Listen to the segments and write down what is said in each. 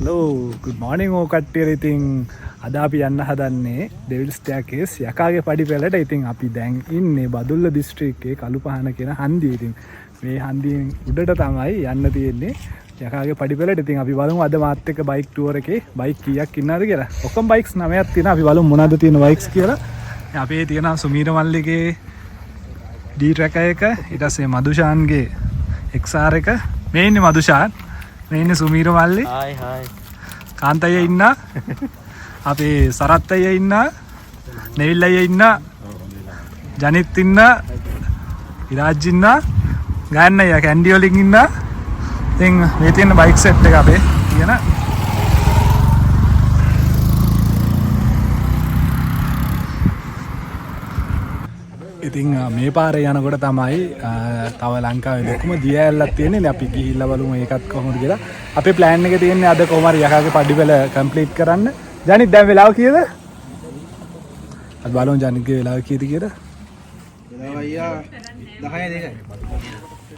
Hello good morning ඕ කට්ටියට. ඉතින් අද අපි යන්න හදන්නේ ඩෙවිල්ස් ස්ටෑර්කේස් යකාගේ පඩි පෙළට. ඉතින් අපි දැන් ඉන්නේ බදුල්ල දිස්ත්‍රික්කයේ කළුපහන කියන හන්දියේ. ඉතින් මේ හන්දියෙන් උඩට තමයි යන්න තියෙන්නේ යකාගේ පඩි පෙළට. ඉතින් අපි බලමු අද මාත් එක්ක බයික් ටුවර් එකේ බයික් කීයක් ඉන්නවද කියලා. ඔක්කොම බයික්ස් 9ක් තියෙනවා. අපි බලමු මොනවද තියෙන බයික්ස් කියලා. අපේ තියෙනවා සුමීර මල්ලිගේ D Tracker එක, ඊට පස්සේ මදුෂාන්ගේ XR එක. මේ ඉන්නේ මදුෂාන්, මේ ඉන්නේ සුමීර මල්ලි. Hi hi. කාන්තය ඉන්න, අපේ සරත් අයියා ඉන්න, නෙවිල් අයියා ඉන්න, ජනිත් ඉන්න, විරාජ් ඉන්න, ගායන් අයියා කැන්ඩි වලින් ඉන්න. ඉතින් මේ තියෙන බයික් සෙට් එක අපේ කියන. ඉතින් මේ පාරේ යනකොට තමයි තව ලංකාවේ ලොකුම දිය ඇල්ලක් තියෙන්නේ. අපි ගිහිල්ලා බලමු ඒකත් කොහොමද කියලා. අපේ ප්ලෑන් එක තියෙන්නේ අද කොහොම හරි යකාගේ පඩි පෙළ කම්ප්ලීට් කරන්න. ජනිත් දැන් වෙලාව කීයද? අද බලමු ජනිත්ගේ වෙලාව කීයද කියලා. වෙලාව අයියා 10:02යි.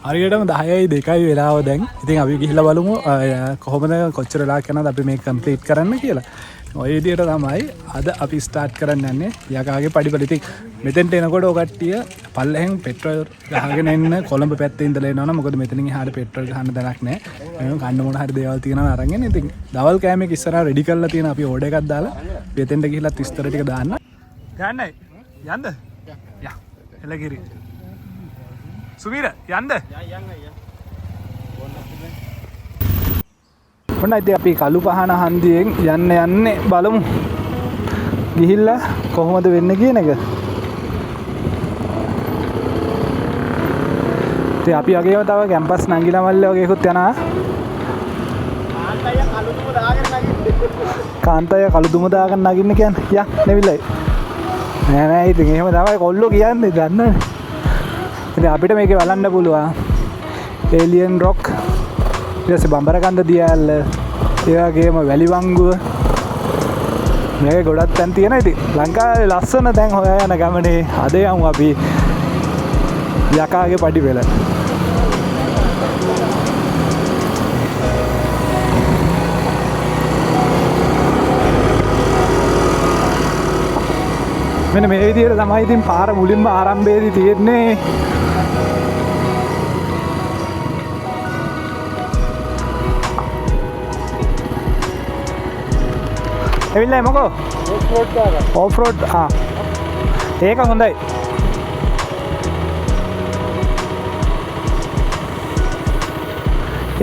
හරියටම 10:02යි වෙලාව දැන්. ඉතින් අපි ගිහිල්ලා බලමු කොහොමද කොච්චර වෙලාවක් යනවද අපි මේක කම්ප්ලීට් කරන්න කියලා. ඔය විදියට තමයි අද අපි ස්ටාර්ට් කරන්න යන්නේ යකාගේ පඩි පෙළ. ඉතින් මෙතෙන්ට එනකොට ඔය කට්ටිය පල්ලෙහෙන් පෙට්‍රල් ගහගෙන එන්න කොළඹ පැත්තේ ඉඳලා එනවනම් මොකද මෙතනින් එහාට පෙට්‍රල් ගහන්න දැනක් නැහැ. මේ කන්න මොන හරි දේවල් තියෙනවා අරගෙන. ඉතින් දවල් කෑම එක ඉස්සරහා රෙඩි කරලා තියෙන අපි ඕඩර් එකක් දාලා මෙතෙන්ට ගිහිල්ලා විස්තර ටික දාන්න. ගන්නයි. යන්න. යා. එළගිරි. සුමීර යන්න. යන්න අයියා. ඔන්න ඉතින් අපි කළුපහන හන්දියෙන් යන්නේ බලමු ගිහිල්ලා කොහොමද වෙන්නේ කියන එක. ඉතින් අපි වගේම තව කැම්පස් නංගිලා මල්ලේ වගේකුත් යනවා. කාන්තය කළුදුම දාගෙන නගින්න කියන්නේ. යා නෙවිලයි. නෑ ඉතින් එහෙම තමයි කොල්ලෝ කියන්නේ දන්නවනේ. ඉතින් අපිට මේකේ බලන්න පුළුවන් ඒලියන් රොක්, ඊට පස්සේ බම්බරකන්ද දියඇල්ල, ඒ වගේම වැලිවංගුව. මේක ගොඩක් තැන් තියෙනවා. ඉතින් ලංකාවේ ලස්සන තැන් හොයා යන ගමනේ අද යමු අපි යකාගේ පඩි පෙළ. මෙන්න මේ විදිහට තමයි ඉතින් පාර මුලින්ම ආරම්භයේදී තියෙන්නේ. එවිල්ලා මොකෝ ඔෆ් රෝඩ් ඒක හොඳයි.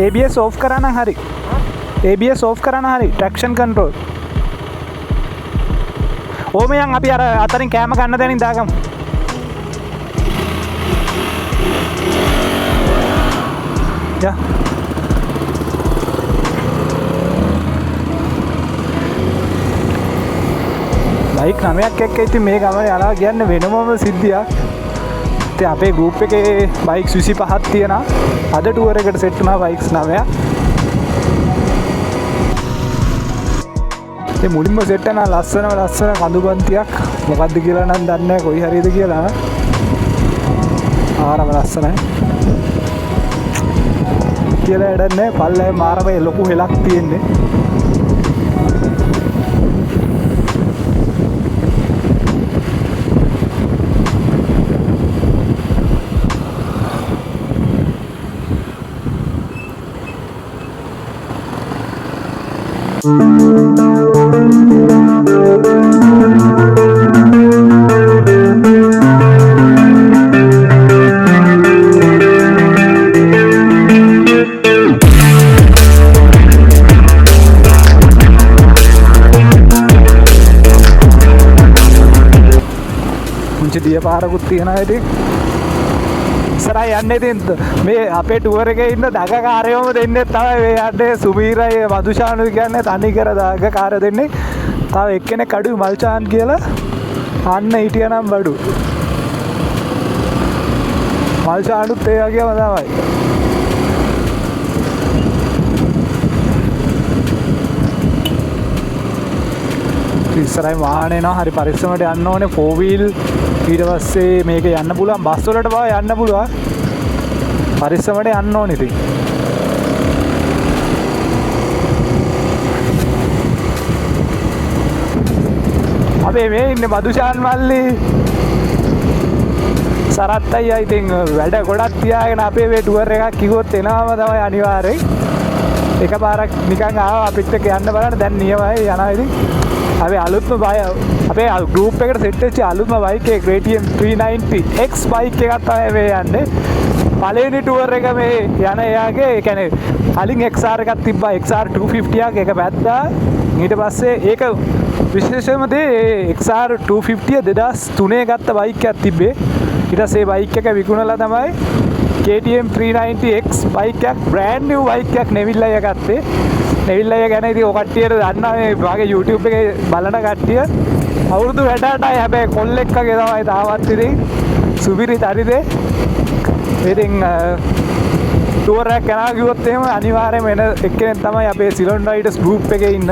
ABS ඔෆ් කරා නම් හරි. ABS ඔෆ් කරා නම් හරි. Traction control. ඕමයන් අපි අර අතරින් කෑම ගන්න දෙනින් දාගමු. යා බයික් 9ක් එක්ක ඉතින් මේ ගමනේ යනවා කියන්නේ වෙනමම සිද්ධියක්. ඉතින් අපේ ගෲප් එකේ බයික්ස් 25ක් තියෙනවා. අද ටුවර් එකට සෙට් වුණා බයික්ස් 9ක්. ඉතින් මුලින්ම සෙට් වෙනා ලස්සන කඳුබන්තියක් මොකද්ද කියලා නම් දන්නේ නැහැ කොයි හරියද කියලා. ආරම ලස්සනයි. කියලා වැඩන්නේ පල්ලේ මාරමේ ලොකු හෙලක් තියෙන්නේ. දිය පාරකුත් තියෙනවා. ඉතින් ඉස්සරහා යන්නේ ඉතින් මේ අපේ ටුවර් එකේ ඉන්න දගකාරයෝම දෙන්නේ තමයි මේ යන්නේ. සුමීරයි මදුෂානු කියන්නේ තනි කර දගකාර දෙන්නේ. තව එක්කෙනෙක් අඩුයි මල්චාන් කියලා. අන්න හිටියනම් බඩු. මල්චානුත් ඒ වගේම තමයි. ඉස්සරහින් වාහන එනවා. හරි පරිස්සමට යන්න ඕනේ. 4 wheel ඊට පස්සේ මේක යන්න පුළුවන් බස් වලට බව යන්න පුළුවන්. පරිස්සමට යන්න ඕනේ ඉතින්. අපේ මේ ඉන්නේ මදුෂාන් මල්ලි සරත් අයියා ඉතින් වැඩ ගොඩක් තියාගෙන අපේ මේ ටුවර් එකක් කිව්වොත් එනවාම තමයි අනිවාර්යෙන්. එකපාරක් නිකන් ආවා අපිත් එක්ක යන්න බලන්න දැන් නියමයි යනවා ඉතින්. අපි අලුත්ම අපේ ගෲප් එකට සෙට් වෙච්ච අලුත්ම බයික් එක KTM 390X බයික් එකක් තමයි මේ යන්නේ. පළවෙනි ටුවර් එක මේ යන එයාගේ ඒ කියන්නේ කලින් XR එකක් තිබ්බා XR 250ක් එක පැත්තා. ඊට පස්සේ ඒක විශේෂම දේ XR 250 2003 ගත්ත බයික් එකක් තිබ්බේ. ඊට පස්සේ බයික් එක විකුණලා තමයි KTM 390X බයික් එකක් brand new බයික් එකක් නෙවිල් අයියා ගත්තේ. නෙවිල් අයියා ගැන ඉතින් ඔය කට්ටියට දන්නවා මේ වාගේ YouTube එකේ බලන කට්ටිය. අවුරුදු 68යි හැබැයි කොල්ලෙක්ගේ තමයි තාමත් ඉතින් සුපිරි තරිදේ. ඉතින් ටුවර් එකක් යනවා කිව්වොත් එහෙම අනිවාර්යයෙන්ම එන එක්කෙනෙක් තමයි අපේ සිලොන් රයිඩර්ස් ගෲප් එකේ ඉන්න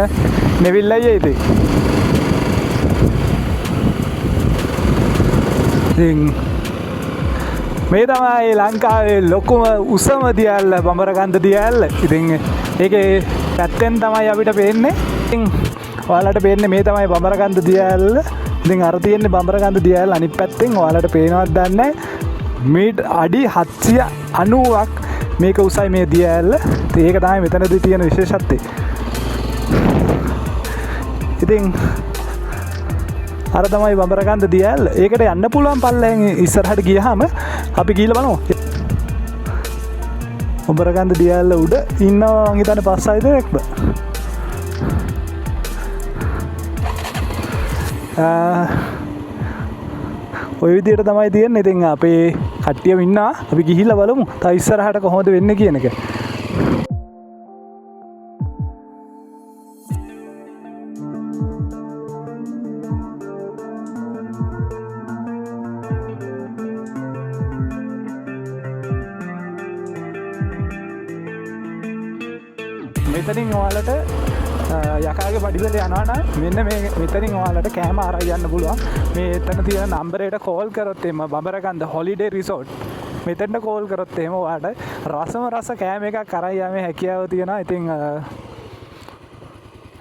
නෙවිල් අයියා ඉතින්. ඉතින් මේ තමයි ලංකාවේ ලොකුම උසම දියැල්ල බඹරකන්ද දියැල්ල. ඉතින් ඒකේ පැත්තෙන් තමයි අපිට පේන්නේ. ඉතින් ඔයාලට පේන්නේ මේ තමයි බඹරකන්ද දියැල්ල. ඉතින් අර තියෙන්නේ බඹරකන්ද දියැල්ල අනිත් පැත්තෙන් ඔයාලට පේනවද දන්නේ මීටර් අඩි 790ක් මේක උසයි මේ දියැල්ල. ඉතින් ඒක තමයි මෙතනදී තියෙන විශේෂත්වය. ඉතින් අර තමයි බඹරකන්ද දියැල්ල. ඒකට යන්න පුළුවන් පල්ලෙන් ඉස්සරහට ගියාම අපි ගිහලා බලමු. බඹරකන්ද දියැල්ල උඩ ඉන්නවා මං හිතන්නේ 5-6 දෙනෙක්ද. ඔය විදිහට තමයි තියෙන්නේ. ඉතින් අපේ කට්ටියම ඉන්නවා. අපි ගිහිල්ලා බලමු. තා ඉස්සරහට කොහොමද වෙන්නේ කියන එක. මෙතනින් ඔයාලට යකාගේ පඩිවලට යනවා නම් මෙන්න මේ මෙතනින් ඔයාලට කෑම අරන් යන්න පුළුවන්. මේ එතන තියෙන නම්බරයට කෝල් කරොත් එම බඹරකන්ද හොලිඩේ රිසෝට් මෙතෙන්ට කෝල් කරොත් එහෙම ඔයාලට රසම රස කෑම එකක් අරන් යෑමේ හැකියාව තියෙනවා. ඉතින්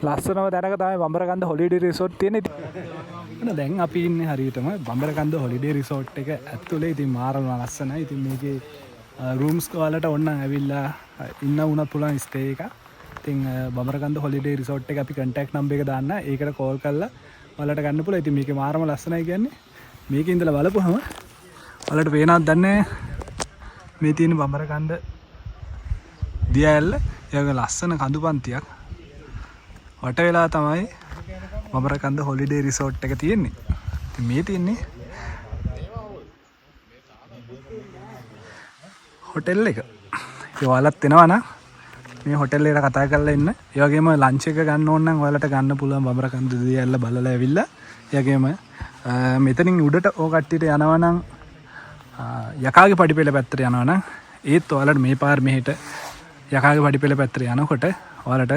ලස්සනම තැනක තමයි බඹරකන්ද හොලිඩේ රිසෝට් තියෙන්නේ. දැන් අපි ඉන්නේ හරියටම බඹරකන්ද හොලිඩේ රිසෝට් එක ඇතුලේ. ඉතින් මාරම ලස්සනයි. ඉතින් මේකේ රූම්ස් වලට ඕනනම් ඇවිල්ලා ඉන්න උනත් පුළුවන් ස්ටේ එක. ඉතින් බඹරකන්ද හොලිඩේ රිසෝට් එක අපි කන්ටැක්ට් නම්බර් එක දාන්න. ඒකට කෝල් කරලා ඔයාලට ගන්න පුළුවන්. ඉතින් මේකේ මාරම ලස්සනයි කියන්නේ. මේකේ ඉඳලා බලපුවම ඔයාලට පේනවද දන්නේ මේ තියෙන බඹරකන්ද දියැල්ල. ඒක ලස්සන කඳුපන්තියක් වට වෙලා තමයි බඹරකන්ද හොලිඩේ රිසෝට් එක තියෙන්නේ. ඉතින් මේ තියෙන්නේ හොටෙල් එක. ඒ ඔයාලත් එනවා නම් මේ හොටෙල් එකට කතා කරලා ඉන්න. ඒ වගේම ලන්ච් එක ගන්න ඕන නම් ඔයාලට ගන්න පුළුවන් බඹරකන්ද දියැල්ල බලලා ඇවිල්ලා. ඒ වගේම මෙතනින් උඩට ඕ කට්ටියට යනවා නම් යකාගේ පඩිපෙළ පැත්තට යනවා නම් ඒත් ඔයාලට මේ පාර මෙහෙට යකාගේ පඩිපෙළ පැත්තට යනකොට ඔයාලට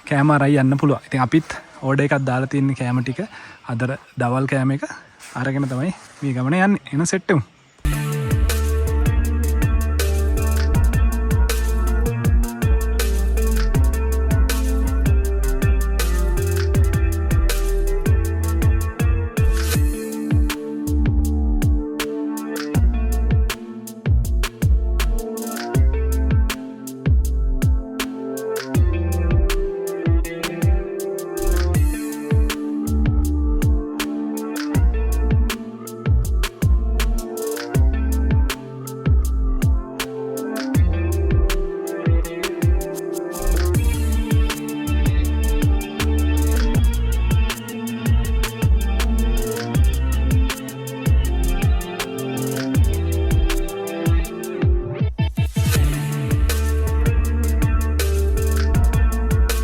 කෑම අරයි යන්න පුළුවන්. ඉතින් අපිත් ඕඩර් එකක් දාලා තියෙන කෑම ටික අදර දවල් කෑම එක අරගෙන තමයි මේ ගමන යන්නේ. එන සෙට් එකමු.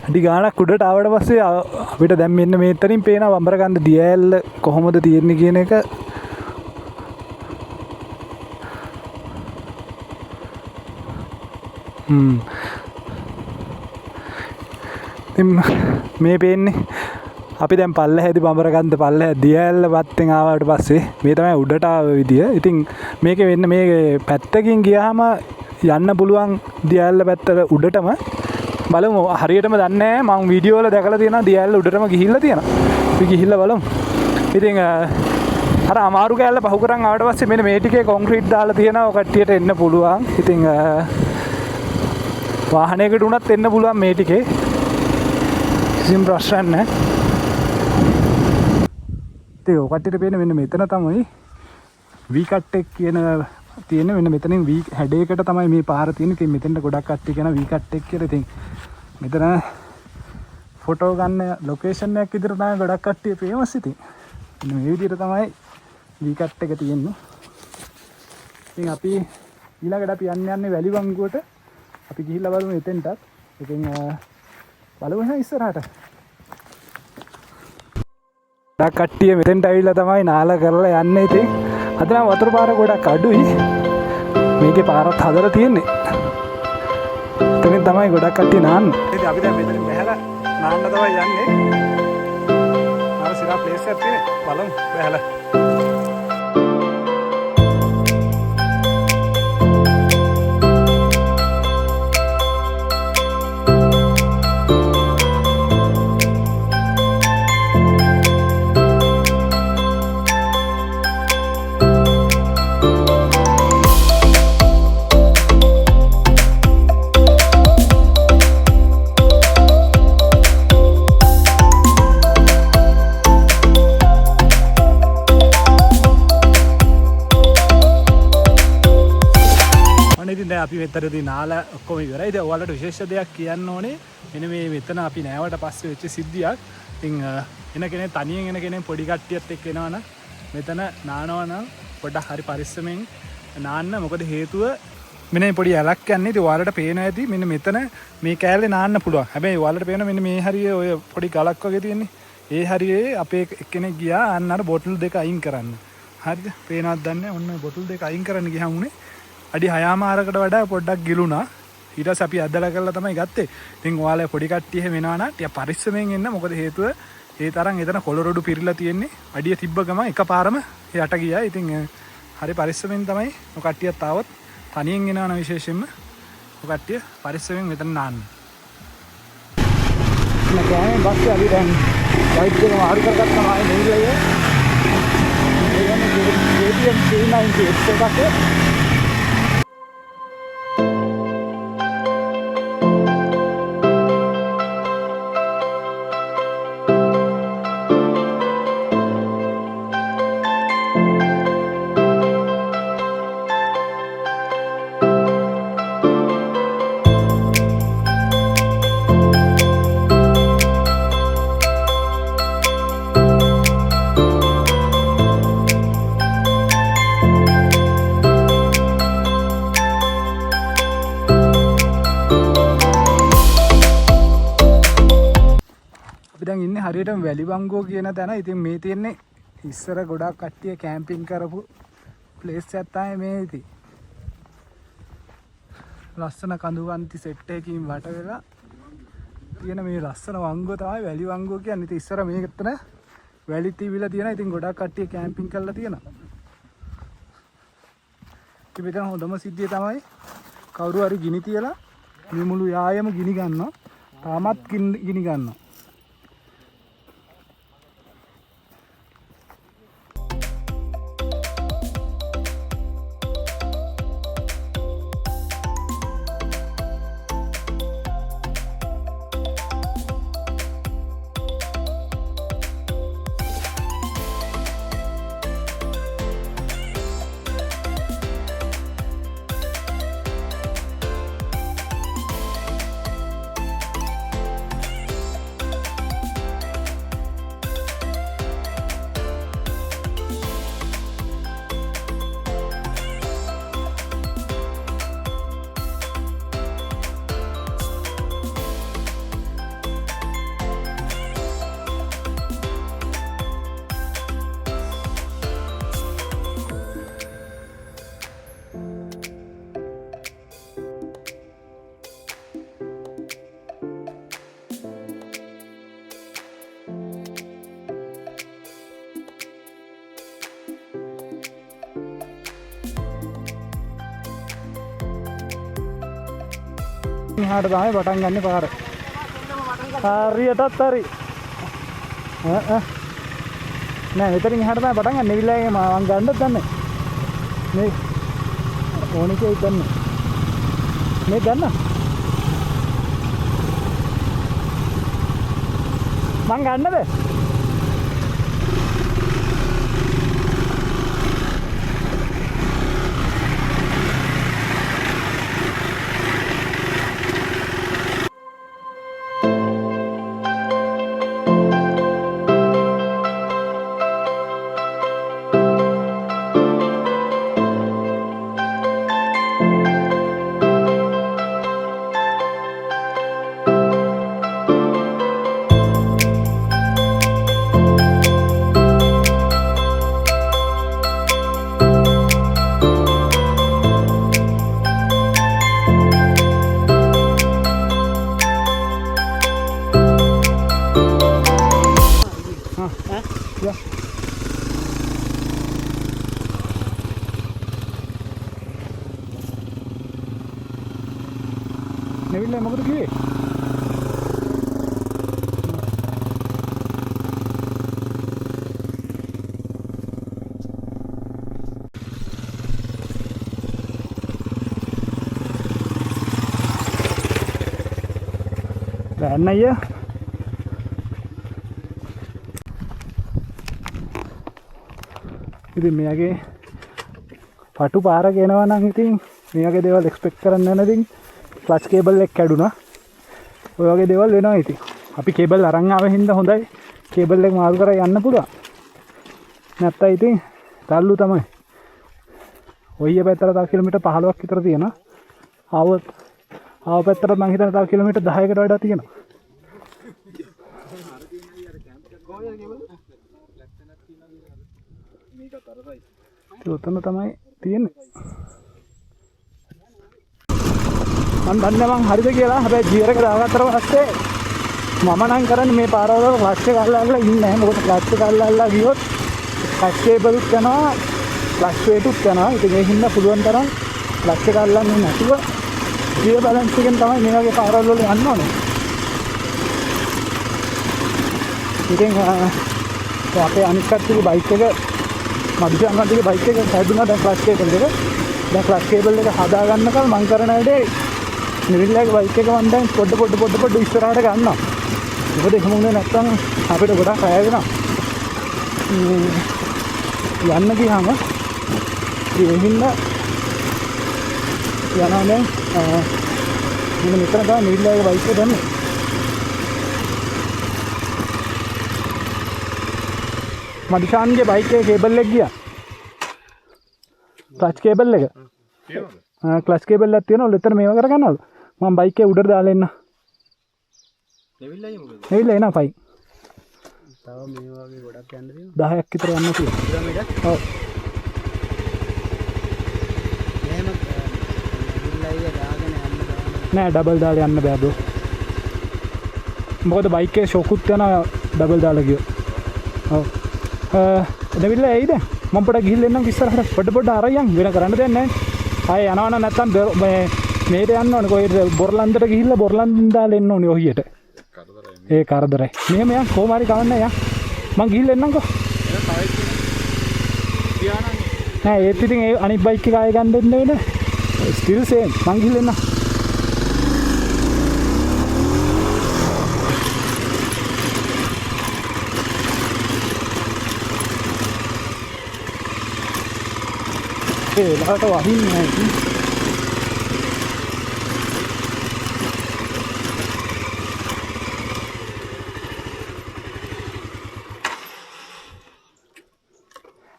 අඩි ගානක් උඩට ආවට පස්සේ අපිට දැන් මෙන්න මෙතනින් පේනවා බඹරකන්ද දියැල්ල කොහොමද තියෙන්නේ කියන එක. මේ පේන්නේ අපි දැන් පල්ලෙහාදී බඹරකන්ද පල්ලෙහා දියැල්ල පැත්තෙන් ආවට පස්සේ මේ තමයි උඩට ආව විදිය. ඉතින් මේකේ වෙන්නේ මේ පැත්තකින් ගියාම යන්න පුළුවන් දියැල්ල පැත්තට උඩටම. බලමු හරියටම දන්නේ නැහැ. මම වීඩියෝ වල දැකලා තියෙනවා දියැල්ල උඩටම ගිහිල්ලා තියෙනවා. අපි ගිහිල්ලා බලමු. ඉතින් අර අමාරු කෑල්ල පහු කරන් ආවට පස්සේ මෙන්න මේ ටිකේ කොන්ක්‍රීට් දාලා තියෙනවා කට්ටියට එන්න පුළුවන්. ඉතින් වාහනයකට උනත් එන්න පුළුවන් මේ ටිකේ. කිසිම ප්‍රශ්නයක් නැහැ. ඉතින් ඔය කට්ටියට පේන මෙන්න මෙතන තමයි V cut එක කියන තියෙන මෙන්න මෙතනින් V හැඩයකට තමයි මේ පාර තියෙන්නේ. ඉතින් මෙතෙන්ට ගොඩක් කට්ටිය කියන V cut එක කියලා. ඉතින් මෙතන ෆොටෝ ගන්න ලොකේෂන් එකක් විදිහට තමයි ගොඩක් කට්ටිය ෆේමස්. ඉතින් මේ විදිහට තමයි V cut එක තියෙන්නේ. ඉතින් අපි ඊළඟට අපි යන්නේ වැලිවංගුවට. අපි ගිහිල්ලා බලමු එතෙන්ටත්. ඉතින් බලමු එහෙනම් ඉස්සරහට. ගොඩක් කට්ටිය මෙතෙන්ට ඇවිල්ලා තමයි නාලා කරලා යන්නේ. ඉතින් අද නම් වතුර පාර ගොඩක් අඩුයි. මේකේ පාරත් හදලා තියෙන්නේ. එතනින් තමයි ගොඩක් කට්ටිය නාන්නේ. ඉතින් අපි දැන් මෙතනින් බැහැලා නාන්න තමයි යන්නේ. අර සිරා ප්ලේස් එකක් තියෙන්නේ. බලමු බැහැලා. අපි මෙතනදී නාලා ඔක්කොම ඉවරයි. ඉතින් ඔයාලට විශේෂ දෙයක් කියන්න ඕනේ. මෙන්න මේ මෙතන අපි නෑවට පස්සේ වෙච්ච සිද්ධියක්. ඉතින් එන කෙනෙක් තනියෙන් එන කෙනෙක් පොඩි කට්ටියත් එක්ක එනවනම් මෙතන නානවා නම් පොඩ්ඩක් හරි පරිස්සමෙන් නාන්න. මොකද හේතුව මෙන්න මේ පොඩි ඇලක් යන්නේ. ඉතින් ඔයාලට පේනවා ඇති මෙන්න මෙතන මේ කෑල්ලේ නාන්න පුළුවන්. හැබැයි ඔයාලට පේනවා මෙන්න මේ හරිය ඔය පොඩි ගලක් වගේ තියෙන්නේ. ඒ හරියේ අපේ එක්කෙනෙක් ගියා අන්න අර බොටල් දෙක අයින් කරන්න. හරිද? පේනවද දන්නේ? ඔන්න බොටල් දෙක අයින් කරන්න ගියාම උනේ අඩි 6මාරකට වඩා පොඩ්ඩක් ගිලුණා. ඊට පස්සේ අපි අදලා කරලා තමයි ගත්තේ. ඉතින් ඔයාලා පොඩි කට්ටිය එහෙම එනවා නම් ටික පරිස්සමෙන් එන්න. මොකද හේතුව ඒ තරම් එතන කොළරොඩු පිරීලා තියෙන්නේ. අඩිය තිබ්බ ගම එකපාරම යට ගියා. ඉතින් හරි පරිස්සමෙන් තමයි ඔය කට්ටියත් ආවොත් තනියෙන් එනවා නම් විශේෂයෙන්ම ඔය කට්ටිය පරිස්සමෙන් මෙතන නාන්න. නැගෑනේ බස්සේ අපි දැන් වයිට් එක මාරු කරගත්තා ආයේ නෙවිලා ඒ කියන්නේ KTM 390 එකක්. දැන් ඉන්නේ හරියටම වැලිවංගුව කියන තැන. ඉතින් මේ තියෙන්නේ ඉස්සර ගොඩක් කට්ටිය කැම්පින් කරපු ප්ලේස් එකක් තමයි මේ. ඉතින් ලස්සන කඳුවන්ති සෙට් එකකින් වට වෙලා තියෙන මේ ලස්සන වංගුව තමයි වැලිවංගුව කියන්නේ. ඉතින් ඉස්සර මේකතන වැලි තිබිලා තියෙනවා. ඉතින් ගොඩක් කට්ටිය කැම්පින් කරලා තියෙනවා. ඉතින් මෙතන හොඳම සිද්ධිය තමයි කවුරු හරි ගිනි තියලා මේ මුළු යායම ගිනි ගන්නවා. තාමත් ගිනි ගන්නවා. මෙහාට තමයි පටන් ගන්න පාර. හරියටත් හරි. නෑ එතනින් එහාට තමයි පටන් ගන්න. නිවිල්ලාගේ මම ගන්නත් දන්නේ. මේ ඕනිකේ ගන්න. මේ ගන්න. මං ගන්නද? නෙවිල්ලා මොකද කිව්වේ? දැන් අයියා ඉතින් මෙයාගේ පටු පාරක එනවා නම් ඉතින් මේ වගේ දේවල් එක්ස්පෙක්ට් කරන්න නැහැ නේද? ක්ලච් කේබල් එක කැඩුනා. ඔය වගේ දේවල් වෙනවා ඉතින්. අපි කේබල් අරන් ආවෙ හින්දා හොඳයි. කේබල් එක මාරු කරලා යන්න පුළුවන්. නැත්නම් ඉතින් තල්ලු තමයි. ඔය පැත්තට තව කිලෝමීටර් 15ක් විතර තියෙනවා. ආව පැත්තට මං හිතන්නේ තව කිලෝමීටර් 10කට වඩා තියෙනවා. උතන තමයි තියෙන්නේ. මම දන්නේ මං හරිද කියලා. හැබැයි ගියර් එක දාගත්තට පස්සේ මම නම් කරන්නේ මේ පාරවල ක්ලච් එක අල්ලලා ඉන්නේ නැහැ. මොකද ක්ලච් එක අල්ලලා ගියොත් ක්ලච් කේබලුත් යනවා, ක්ලච් වේටුත් යනවා. ඉතින් ඒ හින්දා පුළුවන් තරම් ක්ලච් එක අල්ලන්නේ නැතුව ගියර් බැලන්ස් එකෙන් තමයි මේ වගේ පාරවල වල යන්න ඕනේ. ඉතින් අපේ අනිත් කට්ටියගේ බයික් එක මදිසාන්ගේ බයික් එක කැඩුනා. දැන් ක්ලච් කේබල් එක. දැන් ක්ලච් කේබල් එක හදා ගන්නකල් මං කරන වැඩේ නිවිල්ලාගේ බයික් එක මම දැන් පොඩ ඉස්සරහට ගන්නවා. මොකද එහෙම වුණේ නැත්නම් අපිට ගොඩක් අය වෙනවා. යන්න ගියාම ඒ හින්දා යනවා දැන් මෙන්න මෙතන තමයි නිවිල්ලාගේ බයික් එක දැන්නේ. මදිසාන්ගේ බයික් එකේ කේබල් එක ගියා. ක්ලච් කේබල් එක. ක්ලච් කේබල් එකක් තියෙනවා. ඔන්න එතන මේව කරගන්නවලු. මම බයික් එකේ උඩට දාලා එන්න. නෙවිල්ලා මොකද? නෙවිල්ලා එනවා පයි. තව මේ වගේ ගොඩක් යන්න තියෙනවා. 10ක් විතර යන්න තියෙනවා. කිලෝමීටර්? ඔව්. එහෙම නෙවිල්ලා ඊය දාගෙන යන්න බෑ. නෑ ඩබල් දාලා යන්න බෑ බ්‍රෝ. මොකද බයික් එකේ ෂොකුත් යනවා ඩබල් දාලා ගියොත්. ඔව්. නෙවිල්ලා එයිද? මම පොඩ්ඩක් ගිහිල්ලා එන්නම් ඉස්සරහට. පොඩ අරයන් වෙන කරන්න දෙයක් නැහැ. ආයේ යනවනම් නැත්තම් මේට යන්න ඕනේ. කොහෙද බොරලන්දට ගිහිල්ලා බොරලන්දෙන් දාලා එන්න ඕනේ ඔහියට. කරදරයි. ඒ කරදරයි. මෙහෙම යන් කොහොම හරි කවන්නේ යන්. මං ගිහිල්ලා එන්නම්කෝ. නෑ ඒත් ඉතින් ඒ අනිත් බයික් එක ආයෙ ගන්න දෙන්න වෙන්නේ. Steel same. මං ගිහිල්ලා එන්නම්. ඒ ලහට වහින්නේ නැහැ.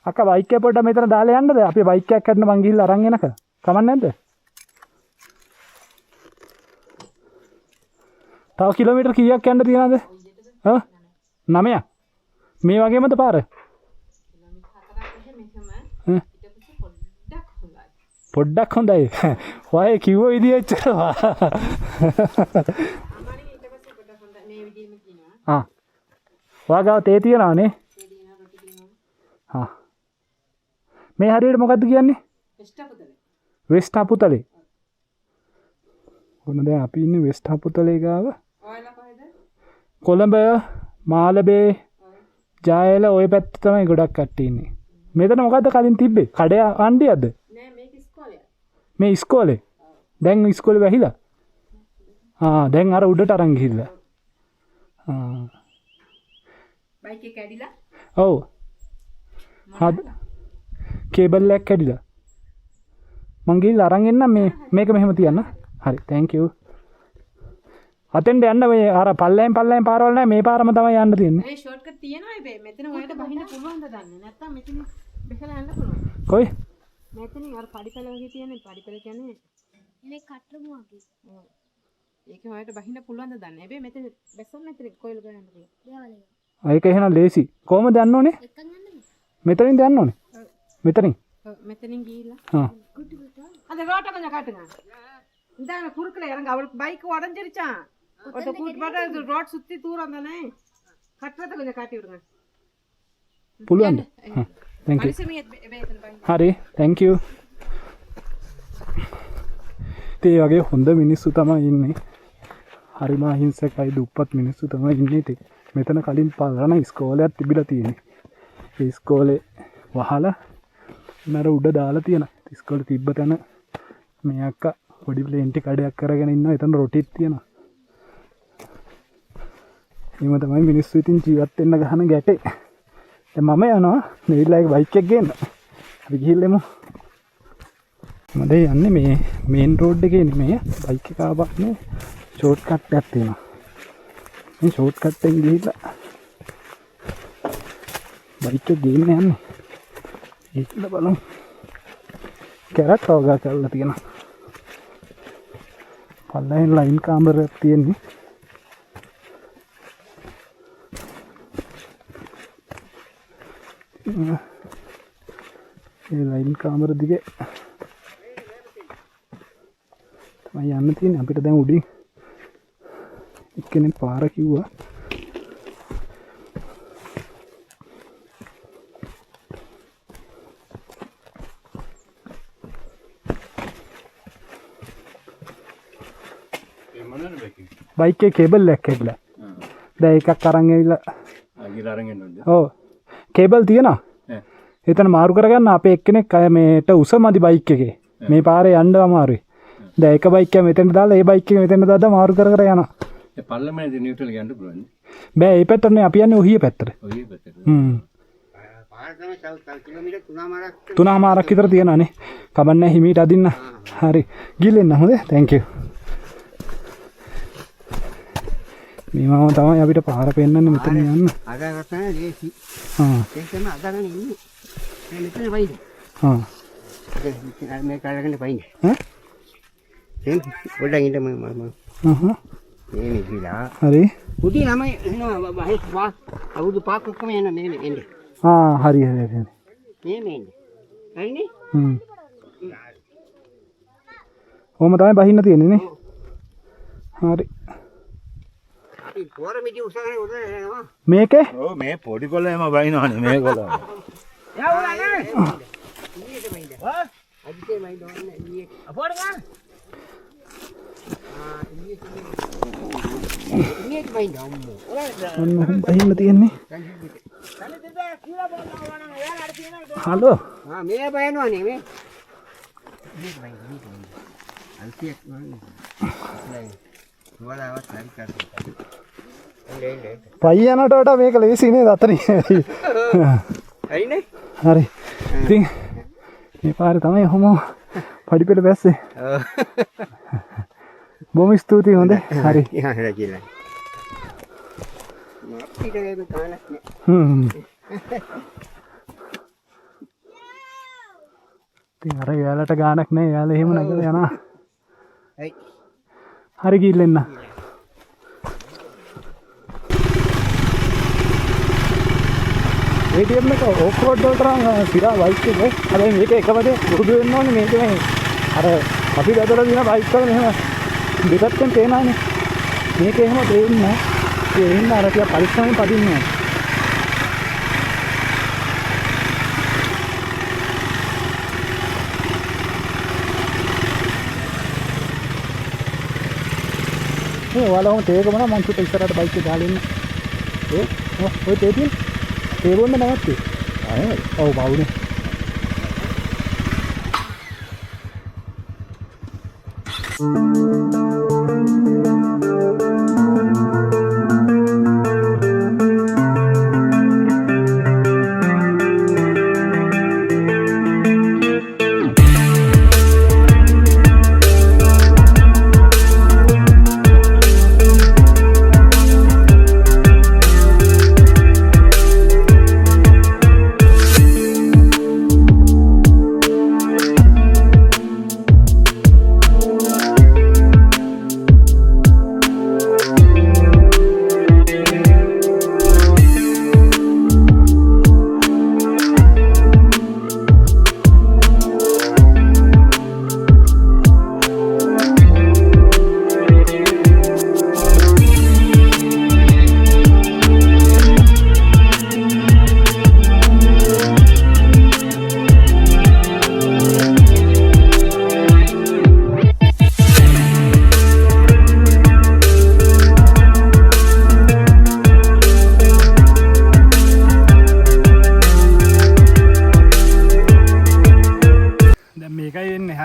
අක්කා බයික් එක පොඩ්ඩක් මෙතන දාලා යන්නද? අපි බයික් එකක් ගන්න මං ගිහිල්ලා අරන් එනක. කමක් නැද්ද? තව කිලෝමීටර් කීයක් යන්න තියනද? හා? 9ක්. මේ වගේමද පාර? පොඩ්ඩක් හොඳයි. ඔය කිව්ව විදිය එච්චරවා. ආ. ඔයාගාව තේ තියනවනේ. ආ. මේ හරියට මොකද්ද කියන්නේ? වෙස්ට් අපුතලේ. ඔන්න දැන් අපි ඉන්නේ වෙස්ට් අපුතලේ ගාව. ඔයාලා කොහෙද? කොළඹ, මාලබේ, ජායල ওই පැත්ත තමයි ගොඩක් කට්ටිය ඉන්නේ. මෙතන මොකද්ද කලින් තිබ්බේ? කඩේ ආණ්ඩියක්ද? නෑ මේක ඉස්කෝලේ. මේ ඉස්කෝලේ. දැන් ඉස්කෝලේ වැහිලා. දැන් අර උඩට අරන් ගිහිල්ලා. බයික් එක කැඩිලා. ඔව්. කේබල් එකක් කැඩිලා. මං ගිහිල්ලා අරන් එන්නම් මේක මෙහෙම තියන්න. හරි thank you. අතෙන්ට යන්න මේ අර පල්ලෙන් පාරවල් නැහැ මේ පාරම තමයි යන්න තියෙන්නේ. මේ ෂෝට්කට් තියෙනවා මේ මෙතන ඔයාලට බහින්න පුළුවන්ද දන්නේ නැත්තම් මෙතන බෙහෙලා යන්න පුළුවන්. කොයි? මෙතනින් අර පඩිපෙළ වගේ තියෙන්නේ පඩිපෙළ කියන්නේ ඉනේ කට්ටමු වගේ. ඔව්. ඒක ඔයාලට බහින්න පුළුවන්ද දන්නේ. හැබැයි මෙතන බැස්සම මෙතන කොයිල් ගන්න පුළුවන්. දේවල් එක. ඒක එහෙනම් ලේසි. කොහමද යන්න ඕනේ? එක්කන් යන්නද? මෙතනින්ද යන්න ඕනේ? මෙතනින්. ඔව් මෙතනින් ගිහිල්ලා. குட்டி குட்டா. அந்த ரோட்டை கொஞ்சம் காட்டுங்க இந்த குறுக்கில் இறங்க அவளுக்கு பைக் உடஞ்சிருச்சான் ஒரு கூட்டு பார்த்தா ரோட் சுற்றி தூரம் தானே கட்டுறதை கொஞ்சம் காட்டி விடுங்க පුළුවන්ද? thank you. හරි thank you. ඒ වගේ හොඳ මිනිස්සු තමයි ඉන්නේ. හරිම අහිංසකයි දුප්පත් මිනිස්සු තමයි ඉන්නේ ඉතින්. මෙතන කලින් පරණ ඉස්කෝලයක් තිබිලා තියෙන්නේ. ඒ ඉස්කෝලේ වහලා නර උඩ දාලා තියෙනවා. ඉස්කෝලේ තිබ්බ තැන මේ අක්කා පොඩි ප්ලේන්ටි කඩයක් කරගෙන ඉන්නවා. එතන රොටිත් තියෙනවා. එහෙම තමයි මිනිස්සු ඉතින් ජීවත් වෙන්න ගහන ගැටේ. දැන් මම යනවා නෙවිල්ලාගේ බයික් එක ගේන්න. අපි ගිහිල්ලෙමු. මම දැන් යන්නේ මේ මේන් රෝඩ් එකේ නෙමෙයි. බයික් එක ආවත් මේ ෂෝට් කට් එකක් තියෙනවා. මේ ෂෝට් කට් එකෙන් ගිහිල්ලා බයික් එක ගේන්න යන්නේ. ඒකල බලමු. කැරක් වගා කරලා තියෙනවා. පල්ලෙන් ලයින් කාමරයක් තියෙන්නේ. ඒ ලයින් කාමර දිගේ තමයි යන්න තියෙන්නේ. අපිට දැන් උඩින් එක්කෙනෙක් පාර කිව්වා. බයික් එකේ කේබල් එකක් කැඩිලා. දැන් එකක් අරන් ඇවිල්ලා අරන් එන්න ඔව් කේබල් තියෙනවා. එතන මාරු කරගන්න අපේ එක්කෙනෙක් අය මේට උසමදි බයික් එකේ. මේ පාරේ යන්න අමාරුයි. දැන් එක බයික් එක මෙතෙන්ට දාලා ඒ බයික් එක මෙතෙන්ට දාලා මාරු කර යනවා. ඒ පල්ලමේ නියුට්‍රල් ගන්න පුළුවන්. බෑ මේ පැත්තනේ අපි යන්නේ ඔහිය පැත්තට. ඔහිය පැත්තට. පාර තමයි කිලෝමීටර් 3මාරක් 3මාරක් විතර තියෙනවානේ. කමන්නේ හිමීට අදින්න. හරි. ගිහින් හොඳේ. thank you. මේ මම තමයි අපිට පාර පෙන්නන්නේ මෙතන යන්න. අද රටන ලේසි. ඒක තමයි අදගෙන ඉන්නේ. මේ මෙතන වයිද? මේ කාලෙකට වයිද? එන් පොඩ්ඩක් ඉන්න මම. මේ නිවිලා. හරි. පුඩි ළමයි එනවා බහිස් වා අවුරුදු 5ක් ඔක්කොම එන මේ එන්නේ. හරි. මේ එන්නේ. හරිනේ? ඔහම තමයි බහින්න තියෙන්නේ නේ. හරි. පොර මිටි උසගෙන උඩ එනවා. මේකේ? ඔව් මේ පොඩි කොල්ලම බයිනවනේ මේ කොල්ල. යා උලා නේ. ඊයේ බයින්ද. අදිතේ මයි දෝන්නේ ඊයේ. අපෝර ගන්න. ඊයේ බයින්ද අම්මෝ. ඔන්න බහින්න තියෙන්නේ. හලෝ. මේ බයනවනේ මේ. මේ බයින්ද. අල්තියක් වගේ. වලවත් හරි කරලා. පයියනට වඩා මේක ලේසි නේද අතනින්. හරිනේ? හරි. ඉතින් මේ පාරේ තමයි ඔහොම පඩිපෙළ බැස්සේ. ඔව්. බොහොම ස්තුතියි හොඳේ. හරි. හරි කියලා. අපිට ඒක ගානක් නෑ. ඉතින් අර යාලට ගානක් නෑ. යාල එහෙම නැගලා යනවා. හයි. හරි ගිහින් ATM එක ඕෆ් රෝඩ් වලට නම් සිරා බයික් එකේ. හැබැයි මේක එකපතේ පුරුදු වෙන්න ඕනේ. මේක මේ අර අපි බදලා දින බයික් වල මෙහෙම දෙපැත්තෙන් පේනවානේ. මේක එහෙම දෙන්නේ නැහැ. ඒ හින්දා අර ටික පරිස්සමෙන් පදින්නේ. ඔයාලම තේක මොනවා මං චුට්ට ඉස්සරහට බයික් එක දාලා ඉන්න. ඔය තේ තියෙන ඒ බොන්න නැවත්තේ. ඔව් බවුනේ.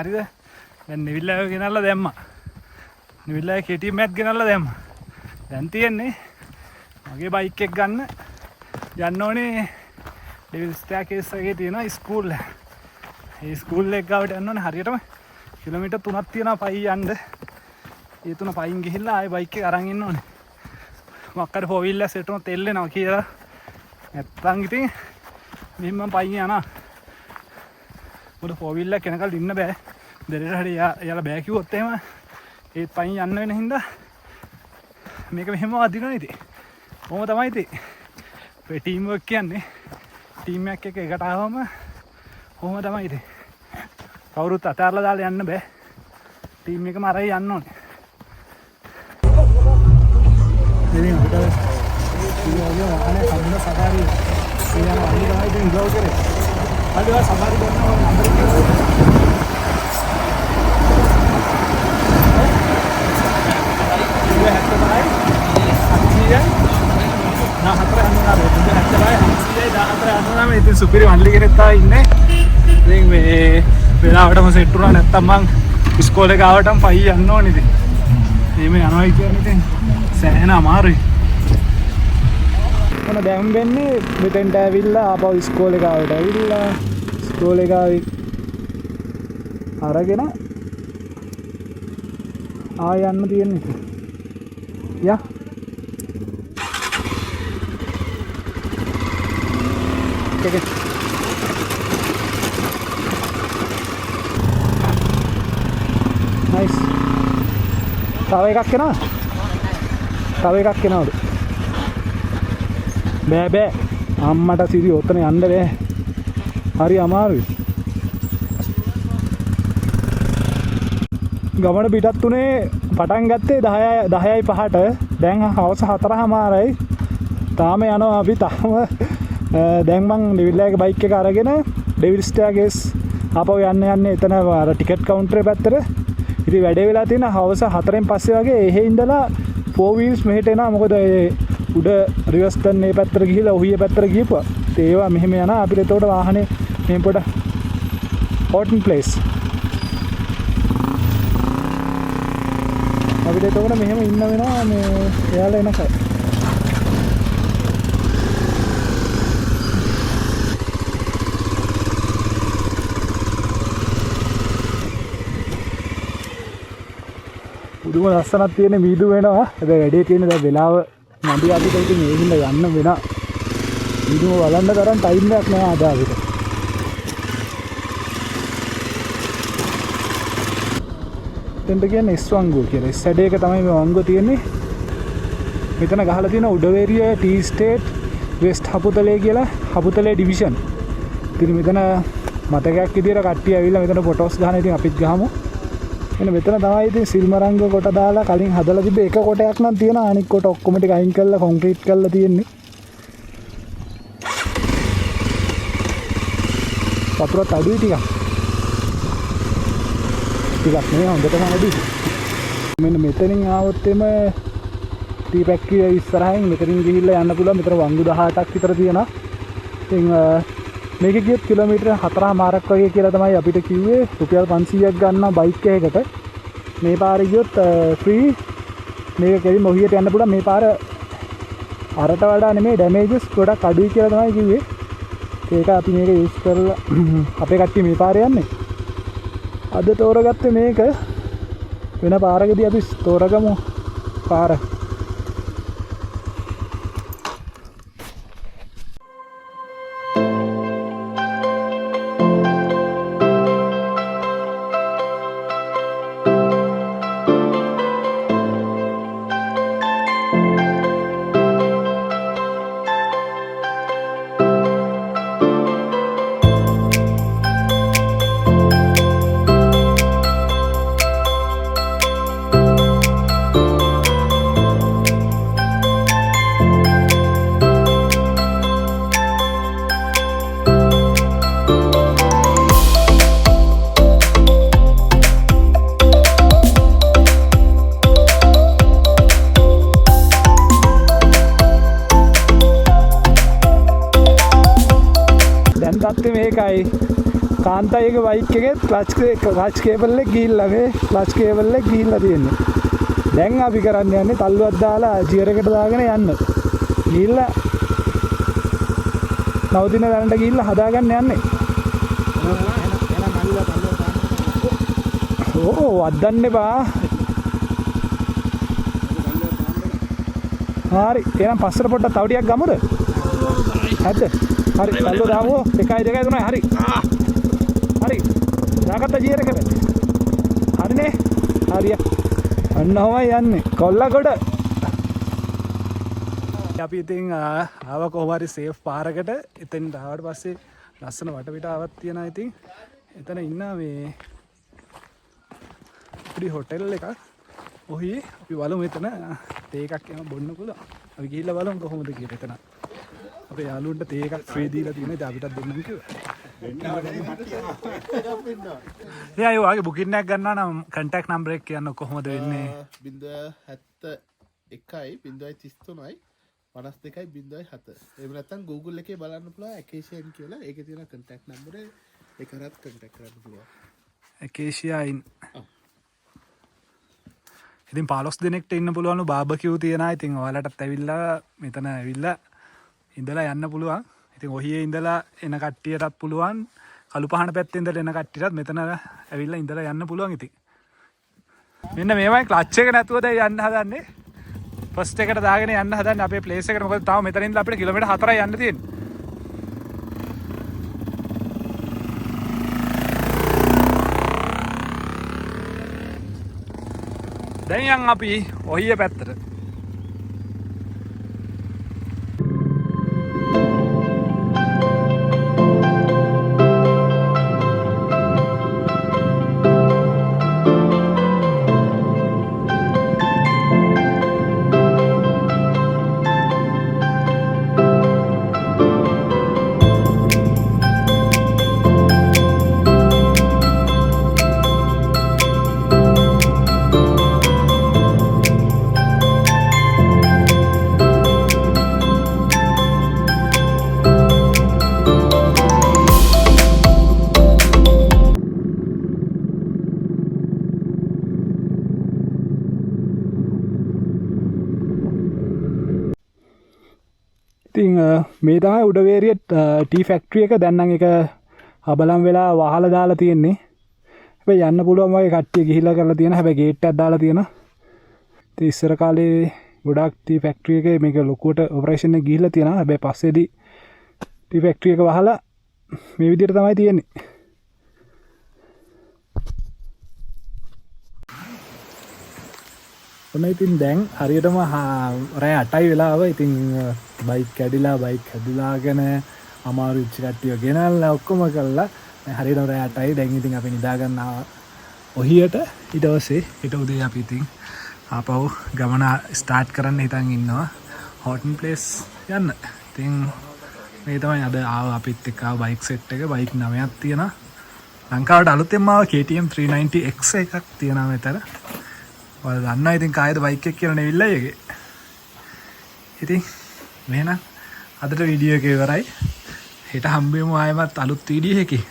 හරිද දැන් නිවිල්ලාව ගෙනල්ලා දැම්මා නිවිල්ලාවේ KTM එකත් ගෙනල්ලා දැම්මා දැන් තියෙන්නේ මගේ බයික් එක ගන්න යන්න ඕනේ ඩෙවිල් ස්ටෑකේස් එකේ තියෙන ස්කූල් එක ඒ ස්කූල් එක ගාවට යන්න ඕනේ හරියටම කිලෝමීටර් 3ක් තියෙනවා පයි යන්න ඒ 3 පයින් ගිහිල්ලා ආයේ බයික් එක අරන් ඉන්න ඕනේ මොකක්ද 4 wheeler set උන තෙල් වෙනවා කියලා නැත්තම් ඉතින් මෙහෙම මම පයින් යනවා මොකද 4 wheeler කෙනකල් ඉන්න බෑ දෙරට හරි යාලා බෑ කිව්වොත් එහෙම ඒත් පයින් යන්න වෙන හින්දා මේක මෙහෙම අදිනවා ඉතින් කොහොම තමයි ඉතින් අපේ ටීම් වර්ක් කියන්නේ ටීම් එකක් එක්ක එකට ආවම කොහොම තමයි ඉතින් කවුරුත් අතාරලා දාලා යන්න බෑ ටීම් එකම අරයි යන්න ඕනේ ඉතින් අපිට ඉතින් අනේ කන්න සකාරි සියන අනිත් තමයි ඉතින් ග්ලව් කරේ හරිද සකාරි කරනවා නම්බර් එක ඉතින් සුපිරි වන්ලි කෙනෙක් තමයි ඉන්නේ. ඉතින් මේ වෙලාවටම සෙට් වුණා නැත්තම් මං ඉස්කෝලේ ගාවටම පයි යන්න ඕනේ ඉතින්. මේ යනවා කියන්නේ ඉතින් සෑහෙන අමාරුයි. මොන දැන් වෙන්නේ මෙතෙන්ට ඇවිල්ලා ආපහු ඉස්කෝලේ ගාවට ඇවිල්ලා ඉස්කෝලේ ගාවේ අරගෙන යන්න තියෙන්නේ. යා Okay. Nice. තව එකක් එනවා. තව එකක් එනවලු. බෑ අම්මට සිරි ඔතන යන්න බෑ. හරි අමාරුයි. ගමන පිටත් උනේ පටන් ගත්තේ 10යි 5ට. දැන් හවස 4:00යි. තාම යනවා අපි තාම දැන් මං ඩෙවිල්ලාගේ බයික් එක අරගෙන ඩෙවිල් ස්ටෑකේස් ආපහු යන්න එතන අර ටිකට් කවුන්ටරේ පැත්තට. ඉතින් වැඩේ වෙලා තියෙන හවස 4න් පස්සේ වගේ එහෙ ඉඳලා 4 wheels මෙහෙට එනවා. මොකද උඩ රිවර්ස් ටර්න් මේ පැත්තට ගිහිල්ලා ඔහිය පැත්තට ගිහපුවා. ඉතින් ඒවා මෙහෙම යනවා. අපිට එතකොට වාහනේ මේ පොඩ හොටන් ප්ලේස්. අපිට එතකොට මෙහෙම ඉන්න වෙනවා මේ එයාලා එනකල්. දුම ලස්සනක් තියෙන මීදු වෙනවා. හැබැයි වැඩේ තියෙන දැන් වෙලාව මඩි අපිට ඉතින් මේ හින්දා යන්න වෙනවා. මීදුම බලන්න තරම් ටයිම් එකක් නෑ අද අපිට. දෙන්න කියන්නේ S1 කියලා. S හැඩයක තමයි මේ වංගුව තියෙන්නේ. මෙතන ගහලා තියෙන උඩවේරිය ටී ස්ටේට් වෙස්ට් හපුතලේ කියලා හපුතලේ ඩිවිෂන්. ඉතින් මෙතන මතකයක් විදියට කට්ටිය ඇවිල්ලා මෙතන ෆොටෝස් ගහන ඉතින් අපිත් ගහමු. එන්න මෙතන තමයි ඉතින් සිල්මරංග කොට දාලා කලින් හදලා තිබ්බ එක කොටයක් නම් තියෙනවා. අනිත් කොට ඔක්කොම ටික අයින් කරලා කොන්ක්‍රීට් කරලා තියෙන්නේ. වතුරත් අඩුයි ටිකක්. ටිකක් නේ හොඳටම අඩුයි. මෙන්න මෙතනින් ආවොත් එම ටී පැක්කිය ඉස්සරහින් මෙතනින් ගිහිල්ලා යන්න පුළුවන්. මෙතන වංගු 18ක් විතර තියෙනවා. ඉතින් මේක ගියත් කිලෝමීටර 4මාරක් වගේ කියලා තමයි අපිට කිව්වේ. රුපියල් 500ක් ගන්න බයික් එකකට. මේ පාරේ ගියොත් ෆ්‍රී. මේක කෙලින්ම ඔහියට යන්න පුළුවන්. මේ පාර අරට වඩා නෙමෙයි ඩැමේජස් ගොඩක් අඩුයි කියලා තමයි කිව්වේ. ඒක අපි මේක යූස් කරලා අපේ කට්ටිය මේ පාරේ යන්නේ. අද තෝරගත්තේ මේක. වෙන පාරකදී අපි තෝරගමු පාර. මේකයි කාන්තයිගේ බයික් එකේ ක්ලච් කේබල් එක ගිහිල්ලා මේ ක්ලච් කේබල් එක ගිහිල්ලා තියෙන්නේ. දැන් අපි කරන්න යන්නේ තල්ලුවක් දාලා ජියර් එකට දාගෙන යන්න. ගිහිල්ලා නවතින දැනට ගිහිල්ලා හදාගන්න යන්නේ. ඕ වද්දන්න එපා. හරි එහෙනම් පස්සට පොඩ්ඩක් තව ටිකක් ගමුද? හරිද? හරි තල්ලුව දාමු. 1 2 3 හරි. හරි. දාගත්ත ජීර් එකට. හරිනේ. හරිය. අන්න ඔහමයි යන්නේ. කොල්ලගොඩ. අපි ඉතින් ආව කොහොම හරි සේෆ් පාරකට. එතෙන් ආවට පස්සේ ලස්සන වටපිටාවක් තියෙනවා ඉතින්. එතන ඉන්න මේ පොඩි හොටෙල් එකක්. ඔහි අපි බලමු එතන තේ එකක් එම බොන්න පුළුවන්. අපි ගිහිල්ලා බලමු කොහොමද කියලා එතන. අපේ යාළුවන්ට තේ එකක් ෆ්‍රී දීලා තියෙනවා. ඉතින් අපිටත් දෙන්නම් කිව්වා. එයා ඒ වගේ බුකින් එකක් ගන්නවා නම් කන්ටැක්ට් නම්බර් එක කියන්න කොහොමද වෙන්නේ? 071යි 033යි 52යි 07. එහෙම නැත්නම් Google එකේ බලන්න පුළුවන් Acacia කියලා. ඒකේ තියෙන කන්ටැක්ට් නම්බර් ඒක කරත් කන්ටැක්ට් කරන්න පුළුවන්. Acacia in. ඉතින් 15 දිනෙකට ඉන්න පුළුවන්ලු බාබකියු තියනවා. ඉතින් ඔයාලටත් ඇවිල්ලා මෙතන ඇවිල්ලා ඉඳලා යන්න පුළුවන්. ඉතින් ඔහියේ ඉඳලා එන කට්ටියටත් පුළුවන්. කළු පහන පැත්තේ ඉඳලා එන කට්ටියටත් මෙතන ඇවිල්ලා ඉඳලා යන්න පුළුවන් ඉතින්. මෙන්න මේවයි ක්ලච් එක නැතුව දැන් යන්න හදන්නේ. ෆස්ට් එකට දාගෙන යන්න හදන්නේ අපේ ප්ලේස් එකට. මොකද තාම මෙතන ඉඳලා අපිට කිලෝමීටර් 4යි යන්න තියෙන්නේ. දැන් යන් අපි ඔහිය පැත්තට. ඉතින් මේ තමයි උඩවේරිය ටී ෆැක්ටරි එක. දැන් නම් ඒක හබලම් වෙලා වහලා දාලා තියෙන්නේ. හැබැයි යන්න පුළුවන් වගේ කට්ටිය ගිහිල්ලා කරලා තියෙනවා. හැබැයි ගේට් එකක් දාලා තියෙනවා. ඉතින් ඉස්සර කාලේ ගොඩක් ටී ෆැක්ටරි එකේ මේක ලොකුවට ඔපරේෂන් එක ගිහිල්ලා තියෙනවා. හැබැයි පස්සේදී ටී ෆැක්ටරි එක වහලා මේ විදිහට තමයි තියෙන්නේ. ඔන්න ඉතින් දැන් හරියටම රෑ 8යි වෙලාව. ඉතින් බයික් කැඩිලා බයික් හැදුලාගෙන අමාරු වෙච්ච කට්ටිය ගෙනල්ලා ඔක්කොම කරලා දැන් හරියටම රෑ 8යි. දැන් ඉතින් අපි නිදා ගන්නවා ඔහියට. ඊට පස්සේ ඊට උදේ අපි ඉතින් ආපහු ගමන ස්ටාර්ට් කරන්න හිතන් ඉන්නවා හොටන් ප්ලේස් යන්න. ඉතින් මේ තමයි අද ආව අපිත් එක්ක ආව බයික් සෙට් එක. බයික් 9ක් තියෙනවා. ලංකාවට අලුතෙන්ම ආව KTM 390X එකක් තියෙනවා මෙතන. ඔයාලා දන්නවා ඉතින් කායද බයික් එක කියලා නෙවිලා ඒකේ. ඉතින් මෙහෙනම් අදට වීඩියෝ එක ඉවරයි. හෙට හම්බෙමු ආයෙමත් අලුත් වීඩියෝ එකේ.